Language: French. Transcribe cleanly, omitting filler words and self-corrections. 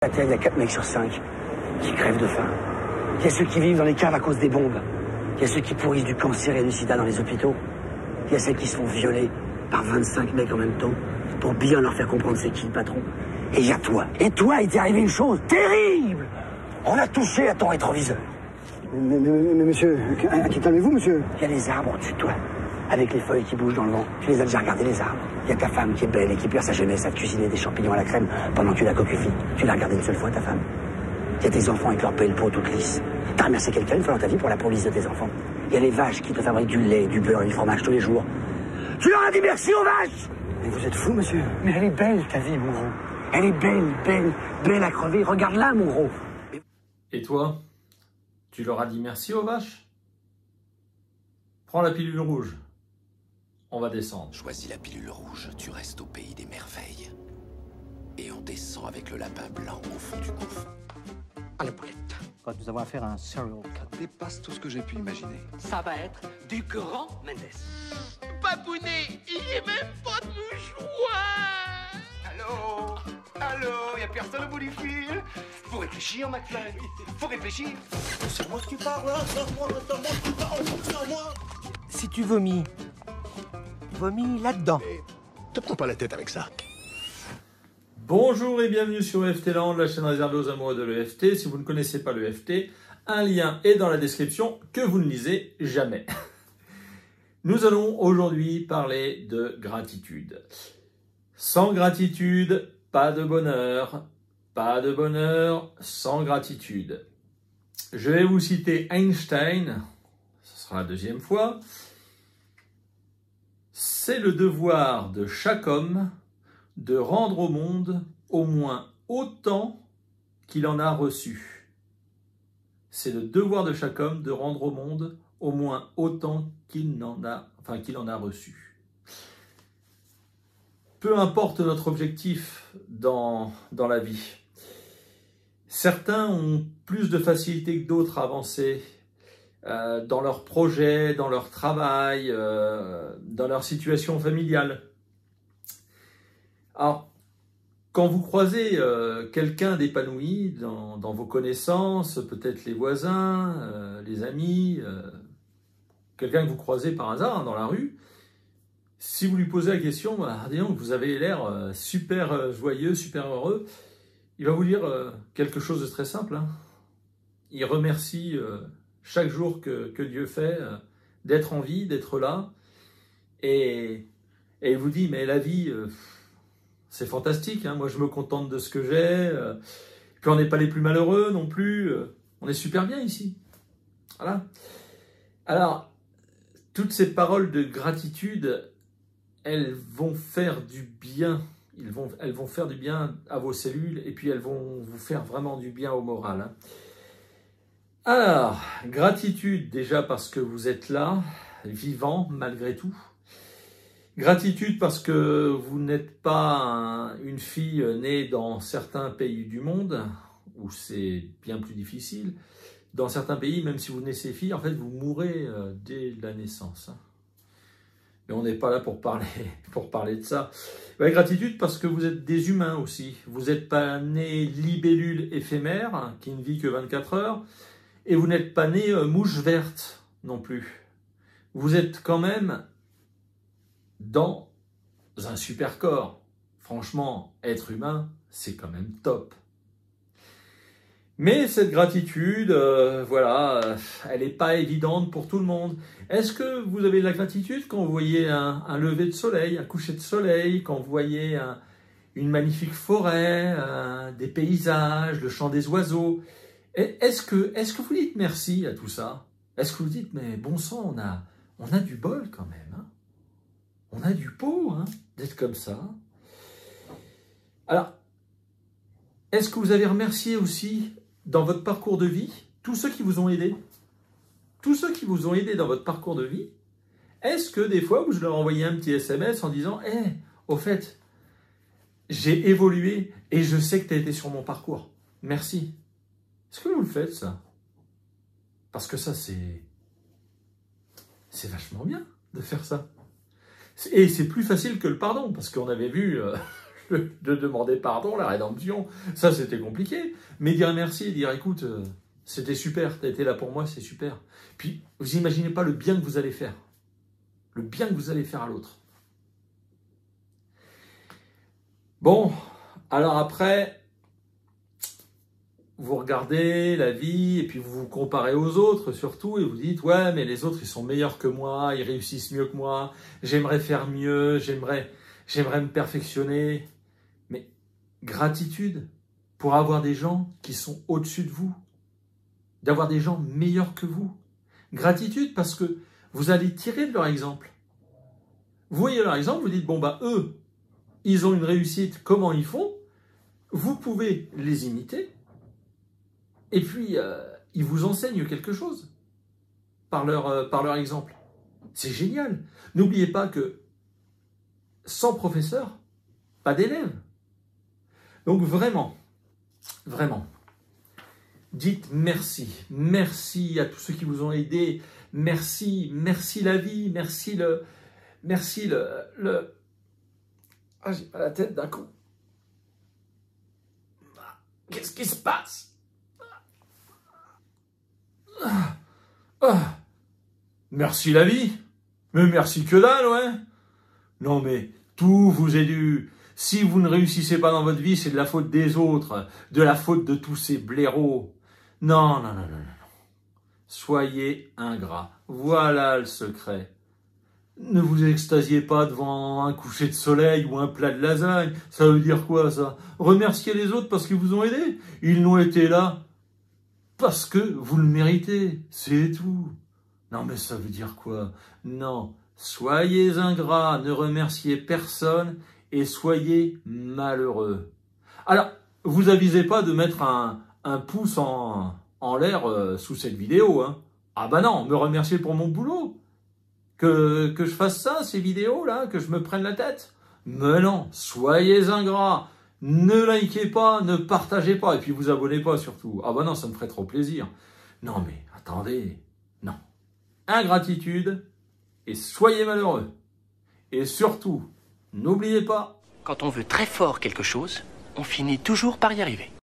À terre, il y a 4 mecs sur 5 qui crèvent de faim. Il y a ceux qui vivent dans les caves à cause des bombes. Il y a ceux qui pourrissent du cancer et du sida dans les hôpitaux. Il y a celles qui se font violer par 25 mecs en même temps pour bien leur faire comprendre c'est qui le patron. Et il y a toi. Et toi, il t'est arrivé une chose terrible. On a touché à ton rétroviseur. Mais monsieur, calmez-vous, monsieur. Il y a les arbres au-dessus de toi, avec les feuilles qui bougent dans le vent. Tu les as déjà regardés, les arbres. Il y a ta femme qui est belle et qui perd sa jeunesse à te cuisiner des champignons à la crème pendant que tu la coquefis. Tu l'as regardée une seule fois, ta femme. Il y a tes enfants avec leur belle peau toute lisse. T'as remercié quelqu'un une fois dans ta vie pour la peau lisse de tes enfants. Il y a les vaches qui te fabriquent du lait, du beurre et du fromage tous les jours. Tu leur as dit merci aux vaches. Mais vous êtes fou, monsieur. Mais elle est belle, ta vie, mon gros. Elle est belle, belle à crever. Regarde-la, mon gros. Et toi, tu leur as dit merci aux vaches? Prends la pilule rouge. On va descendre. Choisis la pilule rouge, tu restes au pays des merveilles. Et on descend avec le lapin blanc au fond du gouffre. À la poulette. Quand nous avons affaire à un serial killer. Dépasse tout ce que j'ai pu imaginer. Ça va être du grand Mendes. Babounet, il est même pas de mouchoir. Allô, y'a personne au bout du fil? Faut réfléchir, McFly. Faut réfléchir. C'est moi qui parle, c'est moi qui parle, c'est moi. Si tu vomis là-dedans. Te prends pas la tête avec ça. Bonjour et bienvenue sur EFT Land, la chaîne réservée aux amoureux de l'EFT. Si vous ne connaissez pas l'EFT, un lien est dans la description que vous ne lisez jamais. Nous allons aujourd'hui parler de gratitude. Sans gratitude, pas de bonheur. Pas de bonheur sans gratitude. Je vais vous citer Einstein, ce sera la deuxième fois. C'est le devoir de chaque homme de rendre au monde au moins autant qu'il en a reçu. C'est le devoir de chaque homme de rendre au monde au moins autant qu'il en a reçu. Peu importe notre objectif dans la vie. Certains ont plus de facilité que d'autres à avancer dans leurs projets, dans leur travail, dans leur situation familiale. Alors, quand vous croisez quelqu'un d'épanoui dans vos connaissances, peut-être les voisins, les amis, quelqu'un que vous croisez par hasard dans la rue, si vous lui posez la question, dis donc, vous avez l'air super joyeux, super heureux, il va vous dire quelque chose de très simple. Il remercie chaque jour que Dieu fait d'être en vie, d'être là, et il vous dit, mais la vie... c'est fantastique, moi je me contente de ce que j'ai, puis on n'est pas les plus malheureux non plus, on est super bien ici. Voilà. Alors, toutes ces paroles de gratitude, elles vont faire du bien, elles vont faire du bien à vos cellules, et puis elles vont vous faire vraiment du bien au moral. Alors, gratitude déjà parce que vous êtes là, vivant malgré tout. Gratitude parce que vous n'êtes pas une fille née dans certains pays du monde, où c'est bien plus difficile. Dans certains pays, même si vous naissez fille, en fait, vous mourrez dès la naissance. Mais on n'est pas là pour parler de ça. Ouais, gratitude parce que vous êtes des humains aussi. Vous n'êtes pas né libellule éphémère, qui ne vit que 24 heures, et vous n'êtes pas né mouche verte non plus. Vous êtes quand même... dans un super corps. Franchement, être humain, c'est quand même top. Mais cette gratitude, voilà, elle n'est pas évidente pour tout le monde. Est-ce que vous avez de la gratitude quand vous voyez un lever de soleil, un coucher de soleil, quand vous voyez une magnifique forêt, des paysages, le chant des oiseaux? Est-ce que vous dites merci à tout ça? Est-ce que vous dites, mais bon sang, on a du bol quand même, on a du pot d'être comme ça. Alors, est-ce que vous avez remercié aussi dans votre parcours de vie tous ceux qui vous ont aidé? Tous ceux qui vous ont aidé dans votre parcours de vie, est-ce que des fois vous leur envoyez un petit SMS en disant « au fait, j'ai évolué et je sais que tu as été sur mon parcours. Merci. » Est-ce que vous le faites ça? Parce que ça, c'est vachement bien de faire ça. Et c'est plus facile que le pardon, parce qu'on avait vu, de demander pardon, la rédemption, ça c'était compliqué. Mais dire merci, dire écoute, c'était super, tu as été là pour moi, c'est super. Puis vous imaginez pas le bien que vous allez faire. Le bien que vous allez faire à l'autre. Bon, alors après, vous regardez la vie et puis vous vous comparez aux autres surtout et vous dites « Ouais, mais les autres, ils sont meilleurs que moi, ils réussissent mieux que moi, j'aimerais faire mieux, j'aimerais me perfectionner. » Mais gratitude pour avoir des gens qui sont au-dessus de vous, d'avoir des gens meilleurs que vous. Gratitude parce que vous allez tirer de leur exemple. Vous voyez leur exemple, vous dites « Bon, bah eux, ils ont une réussite, comment ils font ?» Vous pouvez les imiter. Et puis, ils vous enseignent quelque chose par leur exemple. C'est génial. N'oubliez pas que sans professeur, pas d'élèves. Donc vraiment, vraiment, dites merci. Merci à tous ceux qui vous ont aidé. Merci, merci la vie. Merci Ah, j'ai pas la tête d'un coup. Qu'est-ce qui se passe ? Merci la vie. Mais merci que dalle, ouais. Non mais, tout vous est dû. Si vous ne réussissez pas dans votre vie, c'est de la faute des autres, de la faute de tous ces blaireaux. Non, non, non, non, non. Soyez ingrats. Voilà le secret. Ne vous extasiez pas devant un coucher de soleil ou un plat de lasagne. Ça veut dire quoi, ça? Remerciez les autres parce qu'ils vous ont aidé. Ils n'ont été là parce que vous le méritez. C'est tout. Non, mais ça veut dire quoi? Non. Soyez ingrats, ne remerciez personne et soyez malheureux. Alors, vous avisez pas de mettre un pouce en l'air sous cette vidéo. Hein. Ah bah non, me remercier pour mon boulot. Que je fasse ça, ces vidéos-là, que je me prenne la tête. Mais non, soyez ingrats. Ne likez pas, ne partagez pas, et puis vous abonnez pas surtout. Ah bah non, ça me ferait trop plaisir. Non mais, attendez, non. Ingratitude, et soyez malheureux. Et surtout, n'oubliez pas... Quand on veut très fort quelque chose, on finit toujours par y arriver.